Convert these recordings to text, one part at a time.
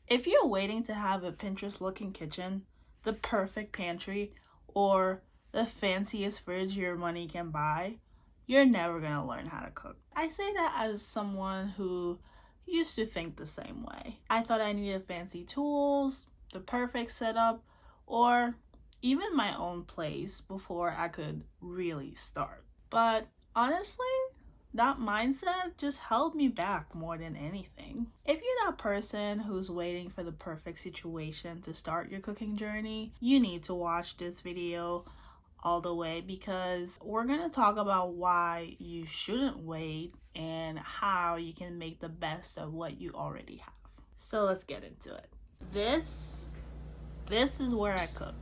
If you're waiting to have a Pinterest looking kitchen, the perfect pantry, or the fanciest fridge your money can buy, you're never gonna learn how to cook. I say that as someone who used to think the same way. I thought I needed fancy tools, the perfect setup, or even my own place before I could really start. But honestly, that mindset just held me back more than anything. If you're that person who's waiting for the perfect situation to start your cooking journey, you need to watch this video all the way because we're going to talk about why you shouldn't wait and how you can make the best of what you already have. So let's get into it. This is where I cook.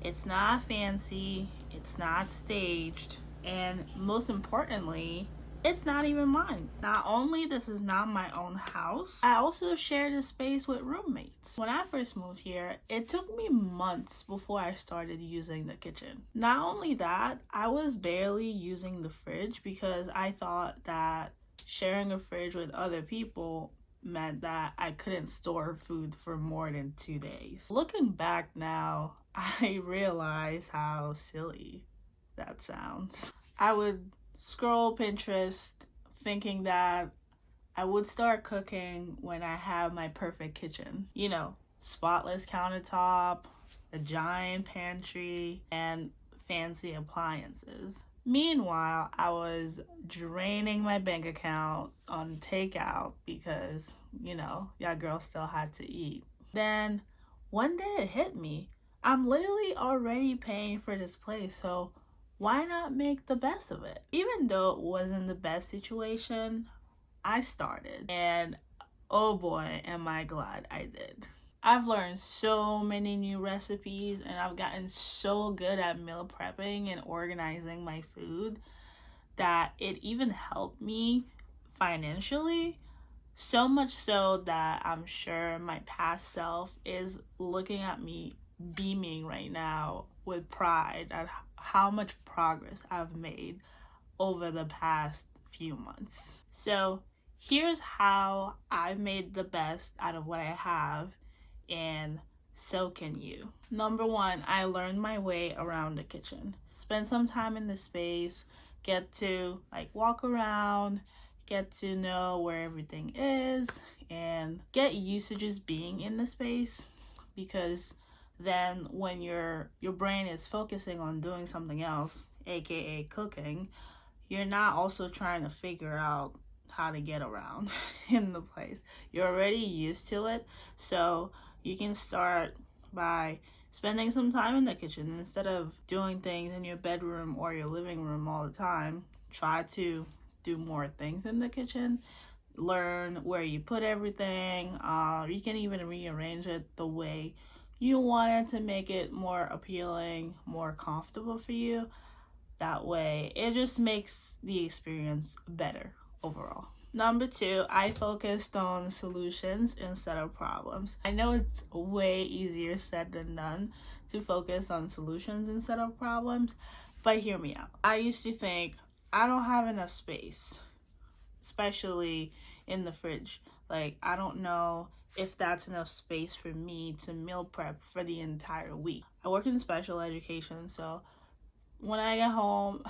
It's not fancy, it's not staged, and most importantly, it's not even mine. Not only this is not my own house, I also share this space with roommates. When I first moved here, it took me months before I started using the kitchen. Not only that, I was barely using the fridge because I thought that sharing a fridge with other people meant that I couldn't store food for more than 2 days. Looking back now, I realize how silly that sounds. I would scroll Pinterest thinking that I would start cooking when I have my perfect kitchen. You know, spotless countertop, a giant pantry, and fancy appliances. Meanwhile, I was draining my bank account on takeout because, y'all girls still had to eat. Then one day it hit me. I'm literally already paying for this place, so why not make the best of it? Even though it wasn't the best situation, I started. And oh boy, am I glad I did. I've learned so many new recipes and I've gotten so good at meal prepping and organizing my food that it even helped me financially. So much so that I'm sure my past self is looking at me beaming right now with pride at how much progress I've made over the past few months. So here's how I've made the best out of what I have, and so can you. Number one, I learned my way around the kitchen. Spend some time in the space, get to walk around, get to know where everything is, and get used to just being in the space, because then when your brain is focusing on doing something else, aka cooking, you're not also trying to figure out how to get around in the place. You're already used to it, so you can start by spending some time in the kitchen. Instead of doing things in your bedroom or your living room all the time, try to do more things in the kitchen. Learn where you put everything. You can even rearrange it the way you want it to make it more appealing, more comfortable for you. That way, it just makes the experience better overall. Number two, I focused on solutions instead of problems. I know it's way easier said than done to focus on solutions instead of problems, but hear me out. I used to think, I don't have enough space, especially in the fridge. I don't know if that's enough space for me to meal prep for the entire week. I work in special education, so when I get home,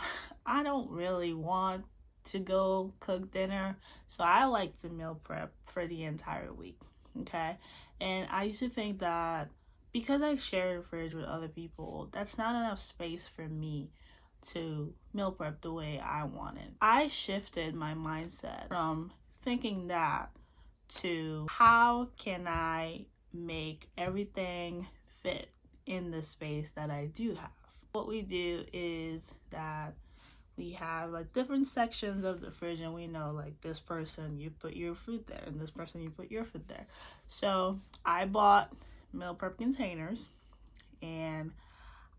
I don't really want to go cook dinner, so I like to meal prep for the entire week, okay? And I used to think that because I share the fridge with other people, that's not enough space for me to meal prep the way I wanted. I shifted my mindset from thinking that to how can I make everything fit in the space that I do have. What we do is that we have different sections of the fridge, and we know this person you put your food there and this person you put your food there. So I bought meal prep containers and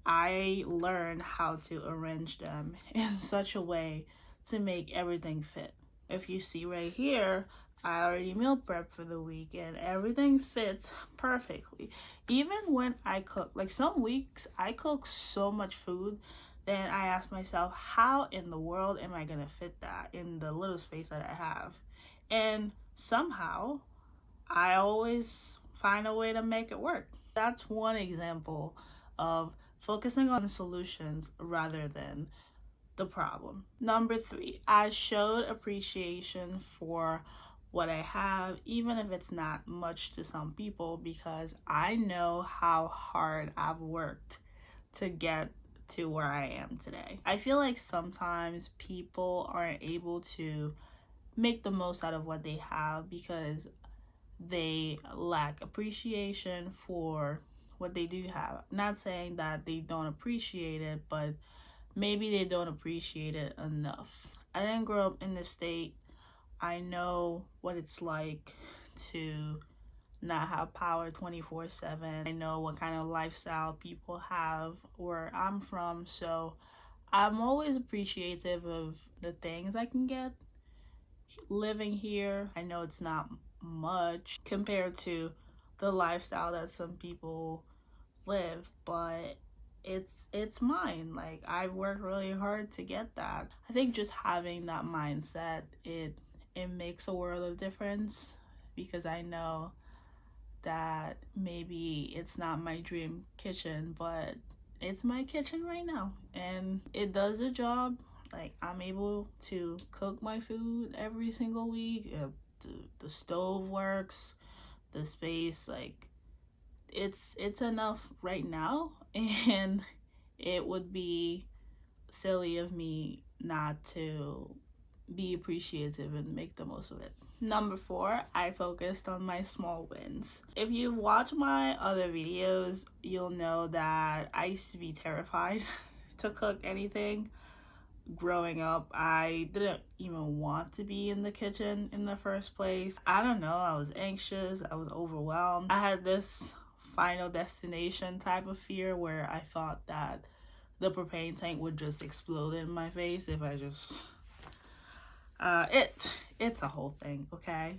I learned how to arrange them in such a way to make everything fit. If you see right here, I already meal prep for the week and everything fits perfectly. Even when I cook, some weeks I cook so much food, then I ask myself, how in the world am I gonna fit that in the little space that I have? And somehow I always find a way to make it work. That's one example of focusing on solutions rather than the problem. Number 3, I showed appreciation for what I have, even if it's not much to some people, because I know how hard I've worked to get to where I am today. I feel like sometimes people aren't able to make the most out of what they have because they lack appreciation for what they do have. Not saying that they don't appreciate it, but maybe they don't appreciate it enough. I didn't grow up in the state. I know what it's like to not have power 24/7. I know what kind of lifestyle people have where I'm from, so I'm always appreciative of the things I can get living here. I know it's not much compared to the lifestyle that some people live, but it's mine. Like, I've worked really hard to get that. I think just having that mindset, it makes a world of difference, because I know that maybe it's not my dream kitchen, but it's my kitchen right now, and it does the job. Like, I'm able to cook my food every single week. The stove works, the space, like, it's enough right now, and it would be silly of me not to be appreciative and make the most of it. Number 4, I focused on my small wins. If you've watched my other videos, you'll know that I used to be terrified to cook anything. Growing up, I didn't even want to be in the kitchen in the first place. I don't know, I was anxious, I was overwhelmed. I had this final destination type of fear where I thought that the propane tank would just explode in my face if I just it's a whole thing, okay?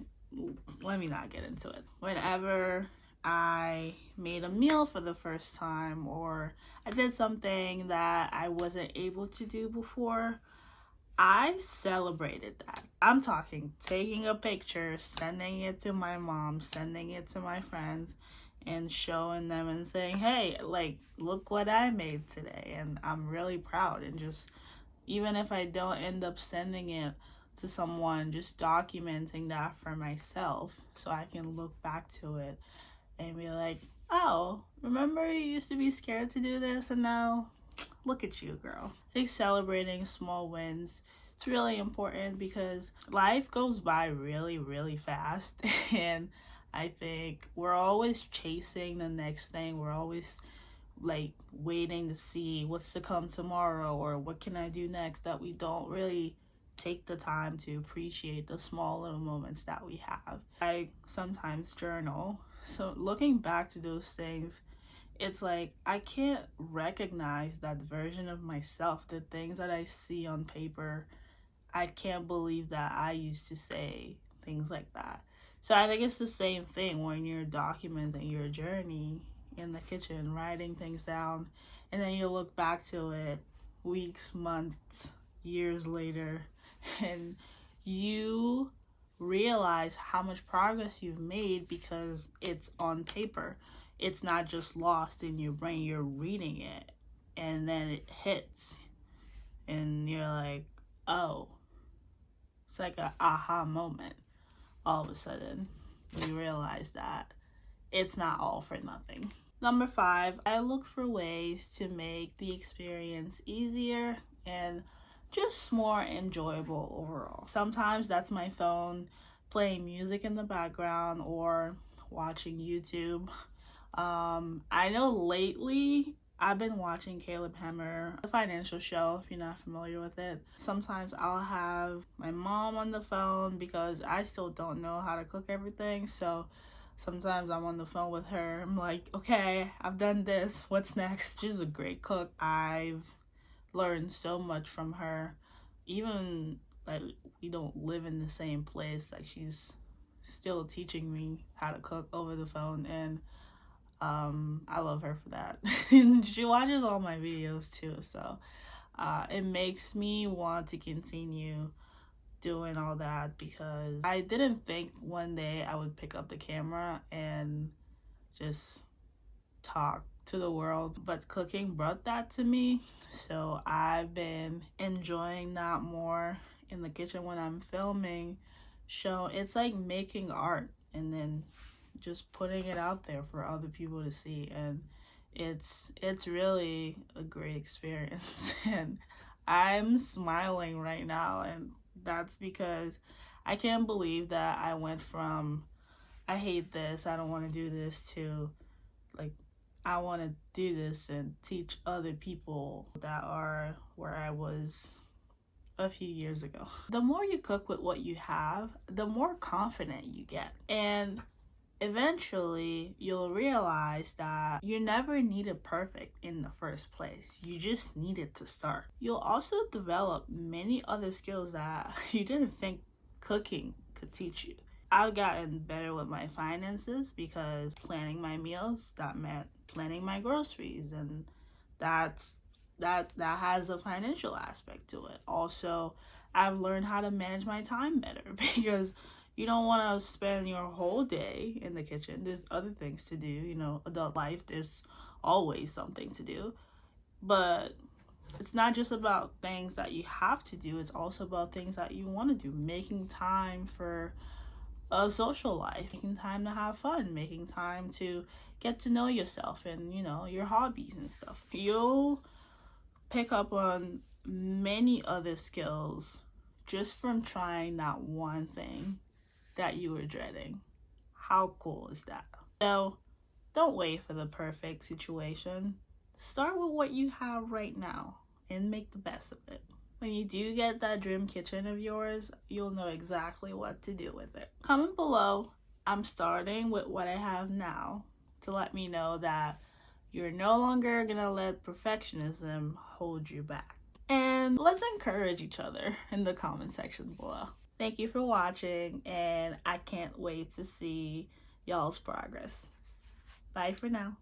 Let me not get into it. Whenever I made a meal for the first time, or I did something that I wasn't able to do before, I celebrated that. I'm talking taking a picture, sending it to my mom, sending it to my friends, and showing them and saying, hey, like, look what I made today. And I'm really proud. And just, even if I don't end up sending it to someone, just documenting that for myself so I can look back to it and be like, oh, remember you used to be scared to do this, and now look at you, girl. I think celebrating small wins, it's really important, because life goes by really, really fast. And I think we're always chasing the next thing. We're always like waiting to see what's to come tomorrow, or what can I do next, that we don't really take the time to appreciate the small little moments that we have. I sometimes journal. So looking back to those things, it's like I can't recognize that version of myself, the things that I see on paper. I can't believe that I used to say things like that. So I think it's the same thing when you're documenting your journey in the kitchen, writing things down, and then you look back to it weeks, months, years later, and you realize how much progress you've made because it's on paper. It's not just lost in your brain. You're reading it, and then it hits, and you're like, oh. It's like a aha moment. All of a sudden, you realize that it's not all for nothing. Number 5, I look for ways to make the experience easier and just more enjoyable overall. Sometimes that's my phone playing music in the background or watching YouTube. I know lately I've been watching Caleb Hammer, the financial show, if you're not familiar with it. Sometimes I'll have my mom on the phone because I still don't know how to cook everything. So sometimes I'm on the phone with her. I'm like, okay, I've done this. What's next? She's a great cook. I've learned so much from her. Even like we don't live in the same place, like she's still teaching me how to cook over the phone, and I love her for that. And she watches all my videos too, so it makes me want to continue doing all that, because I didn't think one day I would pick up the camera and just talk to the world, but cooking brought that to me. So I've been enjoying that more in the kitchen when I'm filming. It's like making art and then just putting it out there for other people to see, and it's really a great experience. And I'm smiling right now, and that's because I can't believe that I went from I hate this, I don't want to do this, to like I want to do this and teach other people that are where I was a few years ago. The more you cook with what you have, the more confident you get. And eventually, you'll realize that you never needed perfect in the first place. You just needed to start. You'll also develop many other skills that you didn't think cooking could teach you. I've gotten better with my finances because planning my meals, that meant planning my groceries, and that has a financial aspect to it. Also, I've learned how to manage my time better because you don't want to spend your whole day in the kitchen. There's other things to do. Adult life, there's always something to do. But it's not just about things that you have to do, it's also about things that you want to do. Making time for a social life, making time to have fun, making time to get to know yourself and, your hobbies and stuff. You'll pick up on many other skills just from trying that one thing that you were dreading. How cool is that? So don't wait for the perfect situation. Start with what you have right now and make the best of it. When you do get that dream kitchen of yours, you'll know exactly what to do with it. Comment below, I'm starting with what I have now, to let me know that you're no longer gonna let perfectionism hold you back. And let's encourage each other in the comment section below. Thank you for watching, and I can't wait to see y'all's progress. Bye for now.